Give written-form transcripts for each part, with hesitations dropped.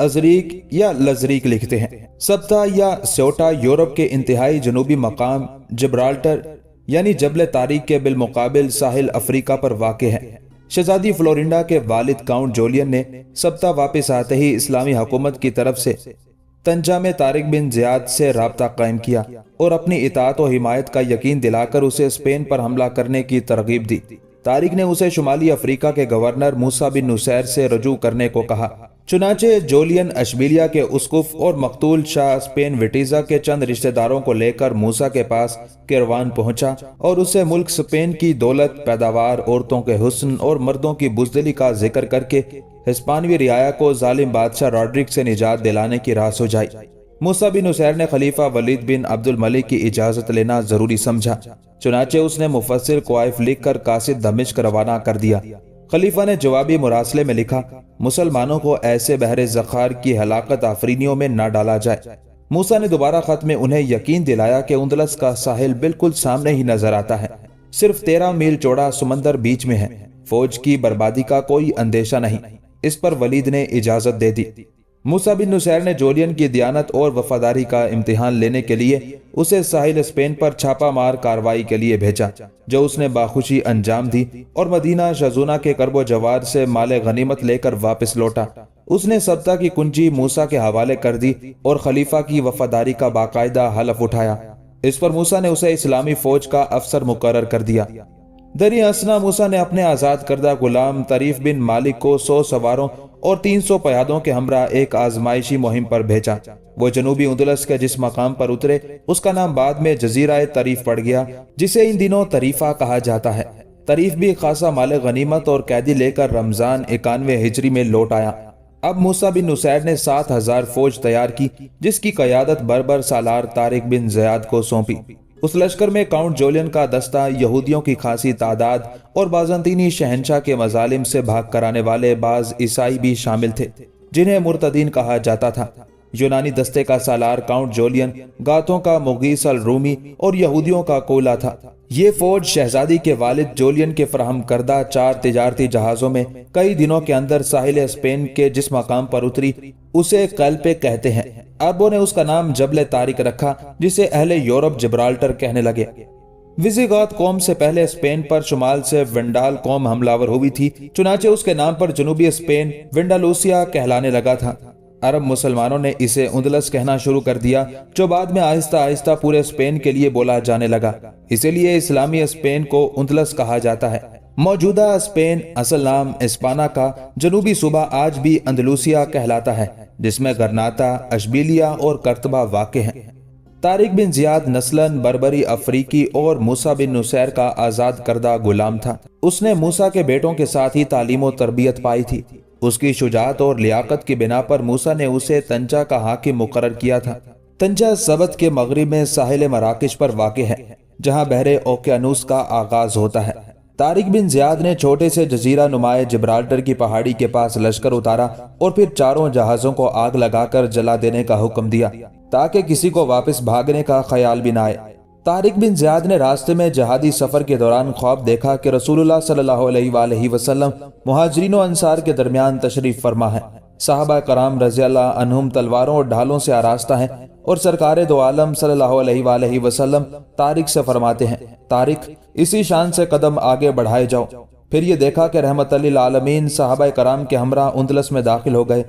ازریک یا لزریک لکھتے ہیں۔ سبتا یا سیوٹا یورپ کے انتہائی جنوبی مقام جبرالٹر یعنی جبل طارق کے بالمقابل ساحل افریقہ پر واقع ہے۔ شہزادی فلورنڈا کے والد کاؤنٹ جولین نے سبتا واپس آتے ہی اسلامی حکومت کی طرف سے طنجہ میں طارق بن زیاد سے رابطہ قائم کیا اور اپنی اطاعت و حمایت کا یقین دلا کر اسے اسپین پر حملہ کرنے کی ترغیب دی۔ طارق نے اسے شمالی افریقہ کے گورنر موسیٰ بن نصیر سے رجوع کرنے کو کہا۔ چنانچہ جولین اشبیلیا کے اسقف اور مقتول شاہ اسپین وٹیزا کے چند رشتہ داروں کو لے کر موسیٰ کے پاس کیروان پہنچا اور اسے ملک اسپین کی دولت، پیداوار، عورتوں کے حسن اور مردوں کی بزدلی کا ذکر کر کے ہسپانوی رعایا کو ظالم بادشاہ راڈرک سے نجات دلانے کی راہ سجائی۔ موسیٰ بن نصیر نے خلیفہ ولید بن عبد الملک کی اجازت لینا ضروری سمجھا، چنانچہ اس نے مفصل کوائف لکھ کر قاصد دمشق روانہ کر دیا۔ خلیفہ نے جوابی مراسلے میں لکھا، مسلمانوں کو ایسے بحر زخار کی ہلاکت آفرینیوں میں نہ ڈالا جائے۔ موسیٰ نے دوبارہ خط میں انہیں یقین دلایا کہ اندلس کا ساحل بالکل سامنے ہی نظر آتا ہے، صرف 13 میل چوڑا سمندر بیچ میں ہے، فوج کی بربادی کا کوئی اندیشہ نہیں۔ اس پر ولید نے اجازت دے دی۔ موسیٰ بن نصیر نے جولین کی دیانت اور وفاداری کا امتحان لینے کے لیے اسے ساحل اسپین پر چھاپا مار کاروائی کے لیے بھیجا، جو اس نے باخوشی انجام دی اور مدینہ شزونہ کے کرب و جوار سے مال غنیمت لے کر واپس لوٹا۔ اس نے سبتا کی کنجی موسیٰ کے حوالے کر دی اور خلیفہ کی وفاداری کا باقاعدہ حلف اٹھایا۔ اس پر موسیٰ نے اسے اسلامی فوج کا افسر مقرر کر دیا۔ دری اثنا موسیٰ نے اپنے آزاد کردہ غلام طریف بن مالک کو 100 سواروں اور 300 پیادوں کے ہمراہ ایک آزمائشی مہم پر بھیجا۔ وہ جنوبی اندلس کے جس مقام پر اترے اس کا نام بعد میں جزیرہ طریف پڑ گیا، جسے ان دنوں طریفہ کہا جاتا ہے۔ طریف بھی خاصا مال غنیمت اور قیدی لے کر رمضان 91 ہجری میں لوٹ آیا۔ اب موسیٰ بن نصیر نے 7000 فوج تیار کی، جس کی قیادت بربر سالار طارق بن زیاد کو سونپی۔ اس لشکر میں کاؤنٹ جولین کا دستہ، یہودیوں کی خاصی تعداد اور بازنطینی شہنشاہ کے مظالم سے بھاگ کر آنے والے بعض عیسائی بھی شامل تھے، جنہیں مرتدین کہا جاتا تھا۔ یونانی دستے کا سالار کاؤنٹ جولین، گاتھوں کا مغیث الرومی اور یہودیوں کا کولا تھا۔ یہ فوج شہزادی کے والد جولین کے فراہم کردہ 4 تجارتی جہازوں میں کئی دنوں کے اندر ساحل اسپین کے جس مقام پر اتری اسے قلپے کہتے ہیں۔ عربوں نے اس کا نام جبل طارق رکھا، جسے اہل یورپ جبرالٹر کہنے لگے۔ ویزیگوت قوم سے پہلے اسپین پر شمال سے وینڈال قوم حملہ ور ہوئی تھی، چنانچہ اس کے نام پر جنوبی اسپین وینڈالوسیا کہلانے لگا تھا۔ عرب مسلمانوں نے اسے اندلس کہنا شروع کر دیا، جو بعد میں آہستہ آہستہ پورے اسپین کے لیے بولا جانے لگا۔ اسی لیے اسلامی اسپین کو اندلس کہا جاتا ہے۔ موجودہ اسپین، اصل نام اسپانا کا جنوبی صوبہ آج بھی اندلوسیا کہلاتا ہے، جس میں گرناطہ، اشبیلیا اور کرتبہ واقع ہیں۔ طارق بن زیاد نسلاً بربری افریقی اور موسیٰ بن نصیر کا آزاد کردہ غلام تھا۔ اس نے موسیٰ کے بیٹوں کے ساتھ ہی تعلیم و تربیت پائی تھی۔ اس کی شجاعت اور لیاقت کی بنا پر موسیٰ نے اسے طنجہ کا حاکم مقرر کیا تھا۔ طنجہ سبت کے مغرب میں ساحل مراکش پر واقع ہے، جہاں بحر اوقیانوس کا آغاز ہوتا ہے۔ طارق بن زیاد نے چھوٹے سے جزیرہ نمائے جبرالٹر کی پہاڑی کے پاس لشکر اتارا اور پھر چاروں جہازوں کو آگ لگا کر جلا دینے کا حکم دیا، تاکہ کسی کو واپس بھاگنے کا خیال بھی نہ آئے۔ طارق بن زیاد نے راستے میں جہادی سفر کے دوران خواب دیکھا کہ رسول اللہ صلی اللہ علیہ وآلہ وسلم مہاجرین و انصار کے درمیان تشریف فرما ہے۔ صحابہ کرام رضی اللہ عنہم تلواروں اور ڈھالوں سے آراستہ ہیں، اور سرکار دو عالم صلی اللہ علیہ وآلہ وسلم طارق سے فرماتے ہیں، طارق اسی شان سے قدم آگے بڑھائے جاؤ۔ پھر یہ دیکھا کہ رحمت للعالمین صحابہ کرام کے ہمراہ اندلس میں داخل ہو گئے۔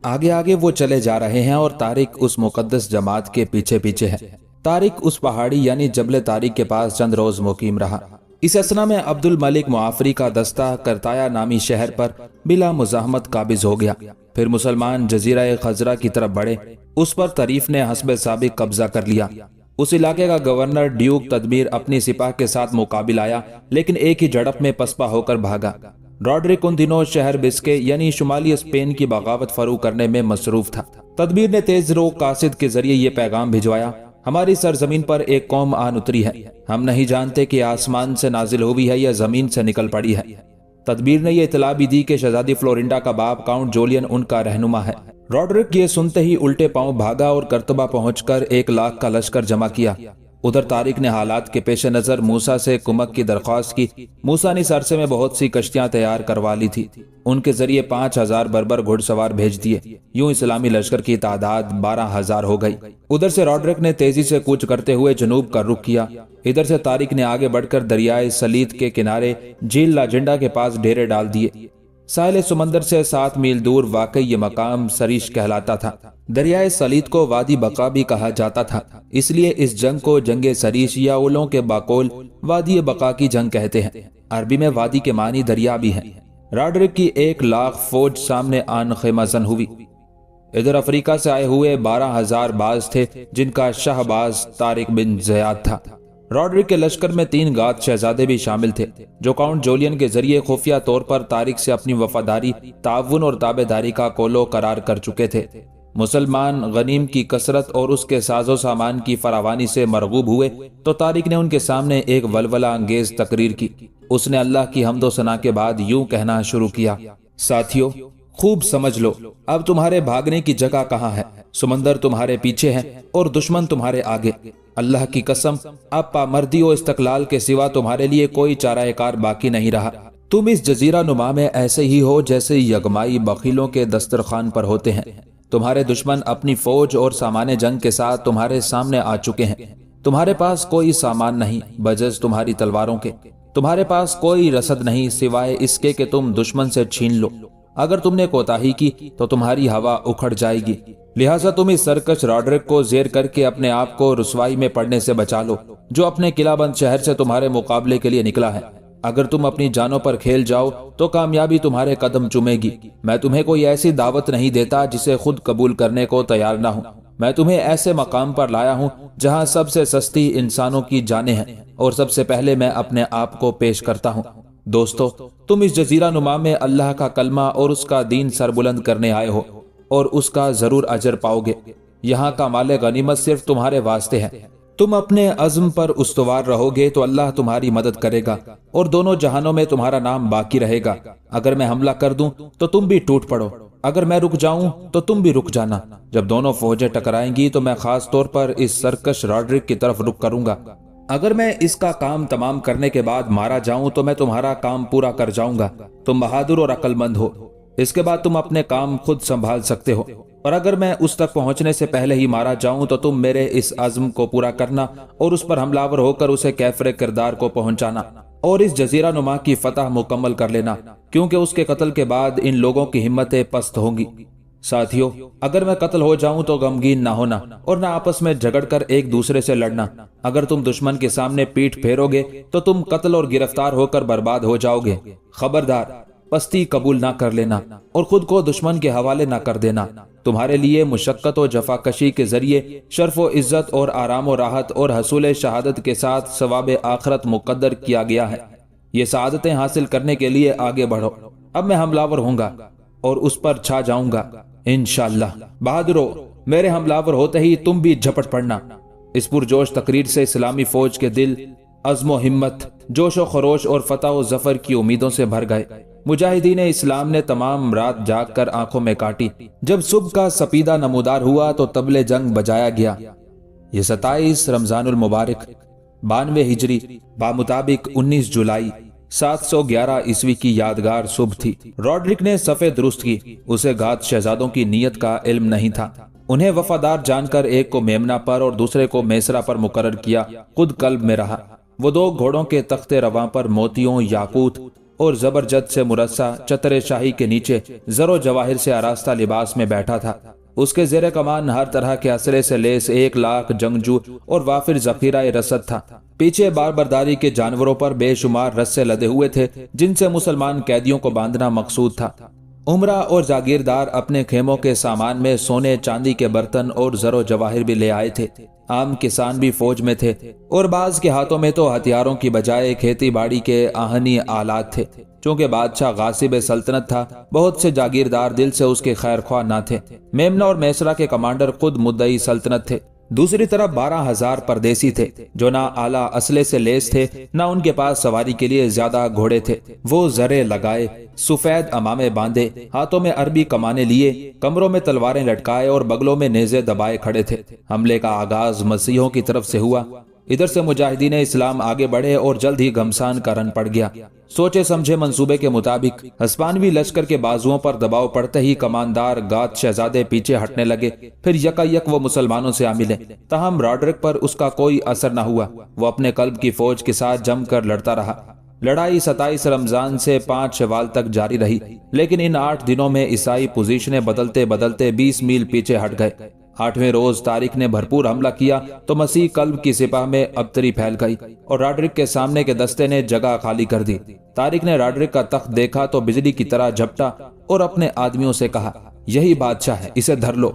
آگے آگے وہ چلے جا رہے ہیں اور طارق اس مقدس جماعت کے پیچھے پیچھے ہے۔ طارق اس پہاڑی یعنی جبل طارق کے پاس چند روز مقیم رہا۔ اس اثنا میں عبد الملک معافری کا دستہ کرتایا نامی شہر پر بلا مزاحمت قابض ہو گیا۔ پھر مسلمان جزیرہ خزرہ کی طرف بڑھے، اس پر طریف نے حسب سابق قبضہ کر لیا۔ اس علاقے کا گورنر ڈیوک تدبیر اپنی سپاہ کے ساتھ مقابل آیا، لیکن ایک ہی جھڑپ میں پسپا ہو کر بھاگا۔ راڈرک ان دنوں شہر بسکے یعنی شمالی اسپین کی بغاوت فرو کرنے میں مصروف تھا۔ تدبیر نے تیز رو قاصد کے ذریعے یہ پیغام بھجوایا، ہماری سرزمین پر ایک قوم آن اتری ہے، ہم نہیں جانتے کہ آسمان سے نازل ہوئی ہے یا زمین سے نکل پڑی ہے۔ تدبیر نے یہ اطلاع بھی دی کہ شہزادی فلورنڈا کا باپ کاؤنٹ جولین ان کا رہنما ہے۔ راڈرک یہ سنتے ہی الٹے پاؤں بھاگا اور کرتبہ پہنچ کر 1 لاکھ کا لشکر جمع کیا۔ ادھر طارق نے حالات کے پیش نظر موسیٰ سے کمک کی درخواست کی۔ موسیٰ نے اس عرصے میں بہت سی کشتیاں تیار کروا لی تھی، ان کے ذریعے 5000 بربر گھڑ سوار بھیج دیے۔ یوں اسلامی لشکر کی تعداد 12000 ہو گئی۔ ادھر سے راڈرک نے تیزی سے کوچ کرتے ہوئے جنوب کا رخ کیا۔ ادھر سے طارق نے آگے بڑھ کر دریائے سلیط کے کنارے جھیل لاجنڈا کے پاس ڈیرے ڈال دیے۔ ساحل سمندر سے 7 میل دور واقع یہ مقام سریش کہلاتا تھا۔ دریائے سلیط کو وادی بقا بھی کہا جاتا تھا، اس لیے اس جنگ کو جنگ سریش یا اولوں کے باقول وادی بقا کی جنگ کہتے ہیں۔ عربی میں وادی کے معنی دریا بھی ہیں۔ راڈرک کی 1,00,000 فوج سامنے آن خیمہ زن ہوئی۔ ادھر افریقہ سے آئے ہوئے 12,000 باز تھے، جن کا شاہ باز طارق بن زیاد تھا۔ راڈرک کے لشکر میں 3 گات شہزادے بھی شامل تھے، جو کاؤنٹ جولین کے ذریعے خفیہ طور پر طارق سے اپنی وفاداری، تعاون اور تابع داری کا کولو قرار کر چکے تھے۔ مسلمان غنیم کی کثرت اور اس کے ساز و سامان کی فراوانی سے مرغوب ہوئے تو طارق نے ان کے سامنے ایک ولولہ انگیز تقریر کی۔ اس نے اللہ کی حمد و ثنا کے بعد یوں کہنا شروع کیا: ساتھیو، خوب سمجھ لو، اب تمہارے بھاگنے کی جگہ کہاں ہے؟ سمندر تمہارے پیچھے ہے اور دشمن تمہارے آگے۔ اللہ کی قسم، اب پامردی و استقلال کے سوا تمہارے لیے کوئی چارہ کار باقی نہیں رہا۔ تم اس جزیرہ نما میں ایسے ہی ہو جیسے یغمائی بخیلوں کے دسترخوان پر ہوتے ہیں۔ تمہارے دشمن اپنی فوج اور سامان جنگ کے ساتھ تمہارے سامنے آ چکے ہیں۔ تمہارے پاس کوئی سامان نہیں بجز تمہاری تلواروں کے۔ تمہارے پاس کوئی رسد نہیں سوائے اس کے کہ تم دشمن سے چھین لو۔ اگر تم نے کوتاہی کی تو تمہاری ہوا اکھڑ جائے گی، لہٰذا تم اس سرکش راڈرک کو زیر کر کے اپنے آپ کو رسوائی میں پڑنے سے بچا لو، جو اپنے قلعہ بند شہر سے تمہارے مقابلے کے لیے نکلا ہے۔ اگر تم اپنی جانوں پر کھیل جاؤ تو کامیابی تمہارے قدم چومے گی۔ میں تمہیں کوئی ایسی دعوت نہیں دیتا جسے خود قبول کرنے کو تیار نہ ہوں۔ میں تمہیں ایسے مقام پر لایا ہوں جہاں سب سے سستی انسانوں کی جانیں ہیں، اور سب سے پہلے میں اپنے آپ کو پیش کرتا ہوں۔ دوستو، تم اس جزیرہ نما میں اللہ کا کلمہ اور اس کا دین سربلند کرنے آئے ہو، اور اس کا ضرور اجر پاؤ گے۔ یہاں کا مال غنیمت صرف تمہارے واسطے ہے۔ تم اپنے عزم پر استوار رہو گے تو اللہ تمہاری مدد کرے گا، اور دونوں جہانوں میں تمہارا نام باقی رہے گا۔ اگر میں حملہ کر دوں تو تم بھی ٹوٹ پڑو، اگر میں رک جاؤں تو تم بھی رک جانا۔ جب دونوں فوجیں ٹکرائیں گی تو میں خاص طور پر اس سرکش راڈرک کی طرف رک کروں گا۔ اگر میں اس کا کام تمام کرنے کے بعد مارا جاؤں تو میں تمہارا کام پورا کر جاؤں گا۔ تم بہادر اور عقل مند ہو، اس کے بعد تم اپنے کام خود سنبھال سکتے ہو، اور اگر میں اس تک پہنچنے سے پہلے ہی مارا جاؤں تو تم میرے اس عزم کو پورا کرنا اور اس پر حملہ ور ہو کر اسے کیفر کردار کو پہنچانا، اور اس جزیرہ نما کی فتح مکمل کر لینا، کیونکہ اس کے قتل کے بعد ان لوگوں کی ہمتیں پست ہوں گی۔ ساتھیو، اگر میں قتل ہو جاؤں تو غمگین نہ ہونا اور نہ آپس میں جھگڑ کر ایک دوسرے سے لڑنا۔ اگر تم دشمن کے سامنے پیٹھ پھیرو گے تو تم قتل اور گرفتار ہو کر برباد ہو جاؤ گے۔ خبردار، پستی قبول نہ کر لینا اور خود کو دشمن کے حوالے نہ کر دینا۔ تمہارے لیے مشقت و جفاکشی کے ذریعے شرف و عزت اور آرام و راحت اور حصول شہادت کے ساتھ ثواب آخرت مقدر کیا گیا ہے۔ یہ سعادتیں حاصل کرنے کے لیے آگے بڑھو۔ اب میں حملہ ور ہوں گا اور اس پر چھا جاؤں گا انشاءاللہ۔ بہادرو، میرے حملہ ور ہوتے ہی تم بھی جھپٹ پڑنا۔ اس پرجوش تقریر سے اسلامی فوج کے دل عزم و ہمت، جوش و خروش اور فتح و ظفر کی امیدوں سے بھر گئے۔ مجاہدین اسلام نے تمام رات جاگ کر آنکھوں میں کاٹی۔ جب صبح کا سپیدہ نمودار ہوا تو طبل جنگ بجایا گیا۔ یہ 27 رمضان المبارک 92 ہجری بامطابق 19 جولائی 711 عیسوی کی یادگار صبح تھی۔ راڈرک نے صفیں درست کی۔ اسے گھات شہزادوں کی نیت کا علم نہیں تھا۔ انہیں وفادار جان کر ایک کو میمنہ پر اور دوسرے کو میسرا پر مقرر کیا، خود قلب میں رہا۔ وہ 2 گھوڑوں کے تخت رواں پر موتیوں، یاقوت اور زبرجد سے مرصع چتر شاہی کے نیچے زر و جواہر سے آراستہ لباس میں بیٹھا تھا۔ اس کے زیر کمان ہر طرح کے اسلحے سے لیس 1,00,000 جنگجو اور وافر ذخیرہ رسد تھا۔ پیچھے بار برداری کے جانوروں پر بے شمار رسے لدے ہوئے تھے جن سے مسلمان قیدیوں کو باندھنا مقصود تھا۔ عمرہ اور جاگیردار اپنے خیموں کے سامان میں سونے چاندی کے برتن اور زر و جواہر بھی لے آئے تھے۔ عام کسان بھی فوج میں تھے، اور بعض کے ہاتھوں میں تو ہتھیاروں کی بجائے کھیتی باڑی کے آہنی آلات تھے۔ چونکہ بادشاہ غاصب سلطنت تھا، بہت سے جاگیردار دل سے اس کے خیر خواہ نہ تھے۔ میمنہ اور میسرا کے کمانڈر خود مدعی سلطنت تھے۔ دوسری طرف 12,000 پردیسی تھے جو نہ اعلیٰ اسلحے سے لیس تھے، نہ ان کے پاس سواری کے لیے زیادہ گھوڑے تھے۔ وہ زرے لگائے، سفید امامے باندھے، ہاتھوں میں عربی کمانے لیے، کمروں میں تلواریں لٹکائے اور بغلوں میں نیزے دبائے کھڑے تھے۔ حملے کا آغاز مسیحوں کی طرف سے ہوا۔ ادھر سے مجاہدین اسلام آگے بڑھے اور جلد ہی گھمسان کا رن پڑ گیا۔ سوچے سمجھے منصوبے کے مطابق ہسپانوی لشکر کے بازوؤں پر دباؤ پڑتے ہی کماندار گات شہزادے پیچھے ہٹنے لگے، پھر یکا یک وہ مسلمانوں سے آ ملے۔ تاہم راڈرک پر اس کا کوئی اثر نہ ہوا، وہ اپنے قلب کی فوج کے ساتھ جم کر لڑتا رہا۔ لڑائی 27 رمضان سے 5 شوال تک جاری رہی، لیکن ان 8 دنوں میں عیسائی پوزیشنیں بدلتے بدلتے 20 میل پیچھے ہٹ گئے۔ 8ویں روز طارق نے بھرپور حملہ کیا تو مسیح قلب کی سپاہ میں ابتری پھیل گئی اور راڈرک کے سامنے کے دستے نے جگہ خالی کر دی۔ طارق نے راڈرک کا تخت دیکھا تو بجلی کی طرح جھپٹا اور اپنے آدمیوں سے کہا، یہی بادشاہ ہے، اسے دھر لو۔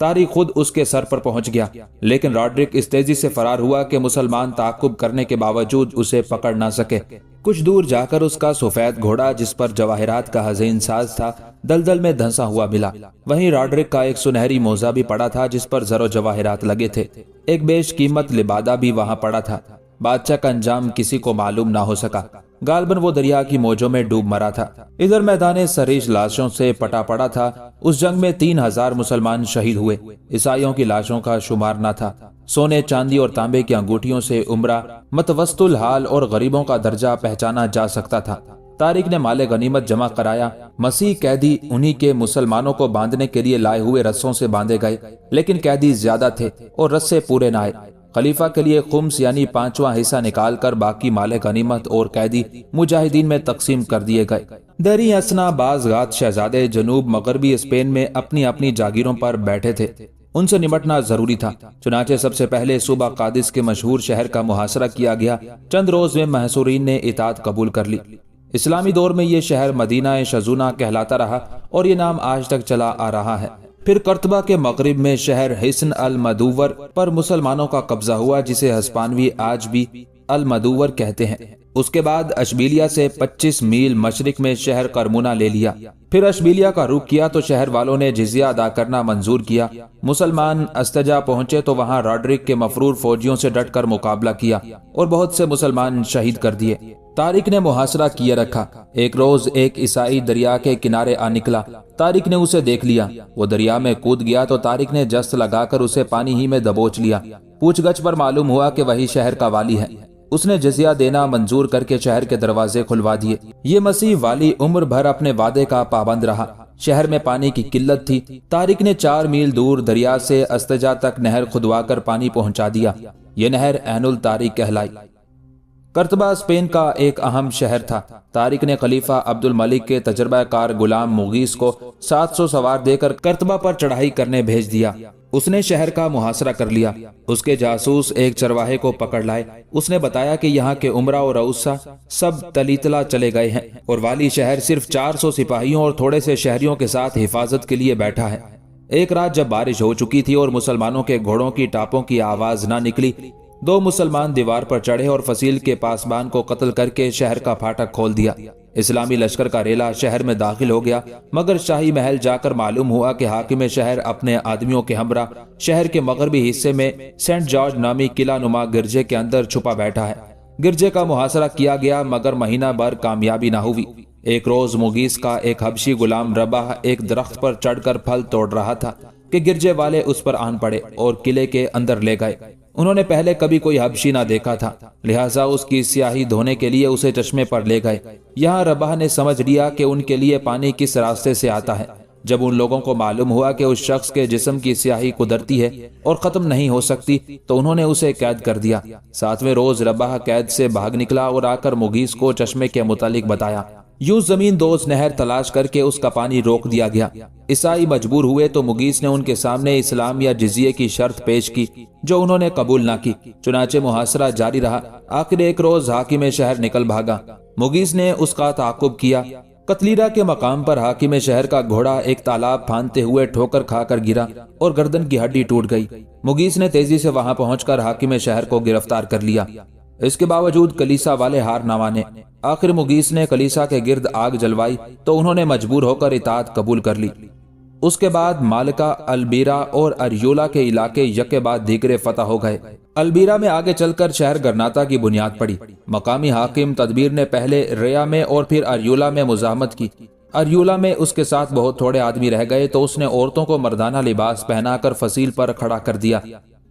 طارق خود اس کے سر پر پہنچ گیا، لیکن راڈرک اس تیزی سے فرار ہوا کہ مسلمان تعاقب کرنے کے باوجود اسے پکڑ نہ سکے۔ کچھ دور جا کر اس کا سفید گھوڑا جس پر جواہرات کا حزین ساز تھا دلدل میں دھنسا ہوا ملا۔ وہیں راڈرک کا ایک سنہری موزہ بھی پڑا تھا جس پر زر و جواہرات لگے تھے۔ ایک بیش قیمت لبادہ بھی وہاں پڑا تھا۔ بادشاہ کا انجام کسی کو معلوم نہ ہو سکا، غالباً وہ دریا کی موجوں میں ڈوب مرا تھا۔ ادھر میدان سریش لاشوں سے پٹا پڑا تھا۔ اس جنگ میں 3000 مسلمان شہید ہوئے۔ عیسائیوں کی لاشوں کا شمار نہ تھا۔ سونے چاندی اور تانبے کی انگوٹھیوں سے عمرہ، متوسط الحال اور غریبوں کا درجہ پہچانا جا سکتا تھا۔ طارق نے مال غنیمت جمع کرایا۔ مسیح قیدی انہی کے مسلمانوں کو باندھنے کے لیے لائے ہوئے رسوں سے باندھے گئے، لیکن قیدی زیادہ تھے اور رسے پورے نہ آئے۔ خلیفہ کے لیے خمس یعنی 5واں حصہ نکال کر باقی مال غنیمت اور قیدی مجاہدین میں تقسیم کر دیے گئے۔ دری اسنا بعض غات شہزادے جنوب مغربی اسپین میں اپنی اپنی جاگیروں پر بیٹھے تھے، ان سے نمٹنا ضروری تھا۔ چنانچہ سب سے پہلے صوبہ قادس کے مشہور شہر کا محاصرہ کیا گیا۔ چند روز میں محصورین نے اطاعت قبول کر لی۔ اسلامی دور میں یہ شہر مدینہ شزونہ کہلاتا رہا اور یہ نام آج تک چلا آ رہا ہے۔ پھر قرطبہ کے مغرب میں شہر حصن المدور پر مسلمانوں کا قبضہ ہوا، جسے ہسپانوی آج بھی المدور کہتے ہیں۔ اس کے بعد اشبیلیہ سے 25 میل مشرق میں شہر کرمونہ لے لیا۔ پھر اشبیلیہ کا رخ کیا تو شہر والوں نے جزیہ ادا کرنا منظور کیا۔ مسلمان استجا پہنچے تو وہاں راڈرک کے مفرور فوجیوں سے ڈٹ کر مقابلہ کیا اور بہت سے مسلمان شہید کر دیے۔ طارق نے محاصرہ کیے رکھا۔ ایک روز ایک عیسائی دریا کے کنارے آ نکلا۔ طارق نے اسے دیکھ لیا۔ وہ دریا میں کود گیا تو طارق نے جست لگا کر اسے پانی ہی میں دبوچ لیا۔ پوچھ گچھ پر معلوم ہوا کہ وہی شہر کا والی ہے۔ اس نے جزیہ دینا منظور کر کے شہر کے دروازے کھلوا دیے۔ یہ مسیح والی عمر بھر اپنے وعدے کا پابند رہا۔ شہر میں پانی کی قلت تھی۔ طارق نے 4 میل دور دریا سے استجا تک نہر کھدوا کر پانی پہنچا دیا۔ یہ نہر عین الطارق کہلائی۔ قرطبہ اسپین کا ایک اہم شہر تھا۔ طارق نے خلیفہ عبد الملک کے تجربہ کار غلام مغیث کو 700 سوار دے کر قرطبہ پر چڑھائی کرنے بھیج دیا۔ اس نے شہر کا محاصرہ کر لیا۔ اس کے جاسوس ایک چرواہے کو پکڑ لائے۔ اس نے بتایا کہ یہاں کے عمرہ اور رؤسا سب تلیتلا چلے گئے ہیں اور والی شہر صرف 400 سپاہیوں اور تھوڑے سے شہریوں کے ساتھ حفاظت کے لیے بیٹھا ہے۔ ایک رات جب بارش ہو چکی تھی اور مسلمانوں کے گھوڑوں کی ٹاپوں کی آواز نہ نکلی، 2 مسلمان دیوار پر چڑھے اور فصیل کے پاسبان کو قتل کر کے شہر کا پھاٹک کھول دیا۔ اسلامی لشکر کا ریلا شہر میں داخل ہو گیا، مگر شاہی محل جا کر معلوم ہوا کہ حاکم شہر اپنے آدمیوں کے ہمراہ شہر کے مغربی حصے میں سینٹ جارج نامی قلعہ نما گرجے کے اندر چھپا بیٹھا ہے۔ گرجے کا محاصرہ کیا گیا مگر مہینہ بھر کامیابی نہ ہوئی۔ ایک روز مغیث کا ایک حبشی غلام رباح ایک درخت پر چڑھ کر پھل توڑ رہا تھا کہ گرجے والے اس پر آن پڑے اور قلعے کے اندر لے گئے۔ انہوں نے پہلے کبھی کوئی حبشی نہ دیکھا تھا، لہٰذا اس کی سیاہی دھونے کے لیے اسے چشمے پر لے گئے۔ یہاں رباح نے سمجھ لیا کہ ان کے لیے پانی کس راستے سے آتا ہے۔ جب ان لوگوں کو معلوم ہوا کہ اس شخص کے جسم کی سیاہی قدرتی ہے اور ختم نہیں ہو سکتی تو انہوں نے اسے قید کر دیا۔ 7ویں روز رباح قید سے بھاگ نکلا اور آ کر مغیث کو چشمے کے متعلق بتایا۔ یوں زمین دوز نہر تلاش کر کے اس کا پانی روک دیا گیا۔ عیسائی مجبور ہوئے تو مغیث نے ان کے سامنے اسلام یا جزیے کی شرط پیش کی جو انہوں نے قبول نہ کی۔ چنانچہ محاصرہ جاری رہا۔ آخر ایک روز حاکم شہر نکل بھاگا۔ مغیث نے اس کا تعاقب کیا۔ قتلیرہ کے مقام پر حاکم شہر کا گھوڑا ایک تالاب پھاندتے ہوئے ٹھوکر کھا کر گرا اور گردن کی ہڈی ٹوٹ گئی۔ مغیث نے تیزی سے وہاں پہنچ کر حاکم شہر کو گرفتار کر لیا۔ اس کے باوجود کلیسا والے ہار نہ مانے۔ آخر مغیث نے کلیسا کے گرد آگ جلوائی تو انہوں نے مجبور ہو کر اطاعت قبول کر لی۔ اس کے بعد مالکا، البیرا اور اریولا کے علاقے یکے بعد دیگرے فتح ہو گئے۔ البیرا میں آگے چل کر شہر گرناتا کی بنیاد پڑی۔ مقامی حاکم تدبیر نے پہلے ریا میں اور پھر اریولا میں مزاحمت کی۔ اریولا میں اس کے ساتھ بہت تھوڑے آدمی رہ گئے تو اس نے عورتوں کو مردانہ لباس پہنا کر فصیل پر کھڑا کر دیا۔